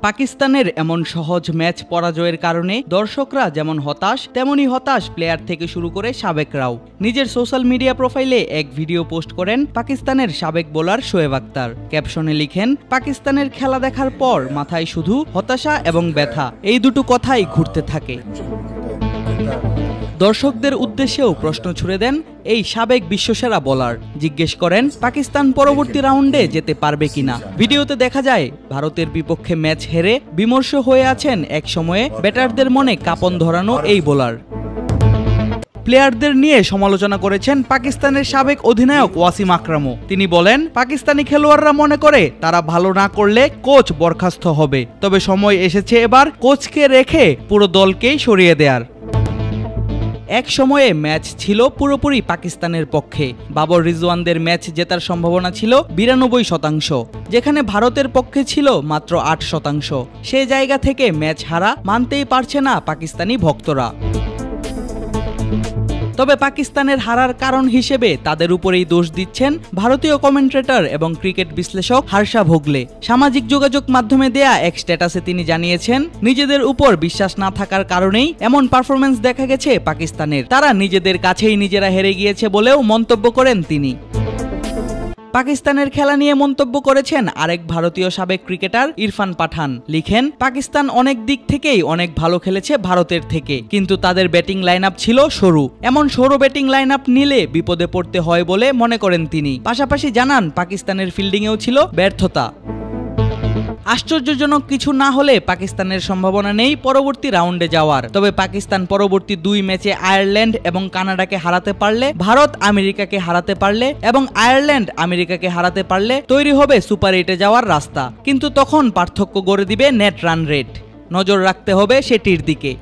পাকিস্তানের এমন সহজ ম্যাচ পরাজয়ের কারণে দর্শকরা যেমন হতাশ, তেমনি হতাশ প্লেয়ার থেকে শুরু করে সাবেকরাও। নিজের সোশ্যাল মিডিয়া প্রোফাইলে এক ভিডিও পোস্ট করেন পাকিস্তানের সাবেক বোলার শোয়েব আক্তার। ক্যাপশনে লিখেন, পাকিস্তানের খেলা দেখার পর মাথায় শুধু হতাশা এবং ব্যথা, এই দুটো কথাই ঘুরতে থাকে। দর্শকদের উদ্দেশ্যেও প্রশ্ন ছুড়ে দেন এই সাবেক বিশ্বসেরা বোলার। জিজ্ঞেস করেন পাকিস্তান পরবর্তী রাউন্ডে যেতে পারবে কিনা। ভিডিওতে দেখা যায় ভারতের বিপক্ষে ম্যাচ হেরে বিমর্ষ হয়ে আছেন এক সময়ে ব্যাটারদের মনে কাঁপন ধরানো এই বোলার। প্লেয়ারদের নিয়ে সমালোচনা করেছেন পাকিস্তানের সাবেক অধিনায়ক ওয়াসিম আকরামও। তিনি বলেন, পাকিস্তানি খেলোয়াড়রা মনে করে তারা ভালো না করলে কোচ বরখাস্ত হবে, তবে সময় এসেছে এবার কোচকে রেখে পুরো দলকেই সরিয়ে দেয়ার। এক সময়ে ম্যাচ ছিল পুরোপুরি পাকিস্তানের পক্ষে। বাবর রিজওয়ানদের ম্যাচ জেতার সম্ভাবনা ছিল 92%, যেখানে ভারতের পক্ষে ছিল মাত্র 8%। সে জায়গা থেকে ম্যাচ হারা মানতেই পারছে না পাকিস্তানি ভক্তরা। তবে পাকিস্তানের হারার কারণ হিসেবে তাদের উপরেই দোষ দিচ্ছেন ভারতীয় কমেন্ট্রেটর এবং ক্রিকেট বিশ্লেষক হর্ষা ভোগলে। সামাজিক যোগাযোগ মাধ্যমে দেয়া এক স্ট্যাটাসে তিনি জানিয়েছেন, নিজেদের উপর বিশ্বাস না থাকার কারণেই এমন পারফরমেন্স দেখা গেছে পাকিস্তানের। তারা নিজেদের কাছেই নিজেরা হেরে গিয়েছে বলেও মন্তব্য করেন তিনি। পাকিস্তানের খেলা নিয়ে মন্তব্য করেছেন আরেক ভারতীয় সাবেক ক্রিকেটার ইরফান পাঠান। লিখেন, পাকিস্তান অনেক দিক থেকেই অনেক ভালো খেলেছে ভারতের থেকে, কিন্তু তাদের ব্যাটিং লাইন আপ ছিল সরু। এমন সরু ব্যাটিং লাইন আপ নিলে বিপদে পড়তে হয় বলে মনে করেন তিনি। পাশাপাশি জানান, পাকিস্তানের ফিল্ডিংয়েও ছিল ব্যর্থতা। আশ্চর্যজনক কিছু না হলে পাকিস্তানের সম্ভাবনা নেই পরবর্তী রাউন্ডে যাওয়ার। তবে পাকিস্তান পরবর্তী 2 ম্যাচে আয়ারল্যান্ড এবং কানাডাকে হারাতে পারলে, ভারত আমেরিকাকে হারাতে পারলে এবং আয়ারল্যান্ড আমেরিকাকে হারাতে পারলে তৈরি হবে সুপার 8-এ যাওয়ার রাস্তা। কিন্তু তখন পার্থক্য গড়ে দিবে নেট রান রেট। নজর রাখতে হবে সেটির দিকে।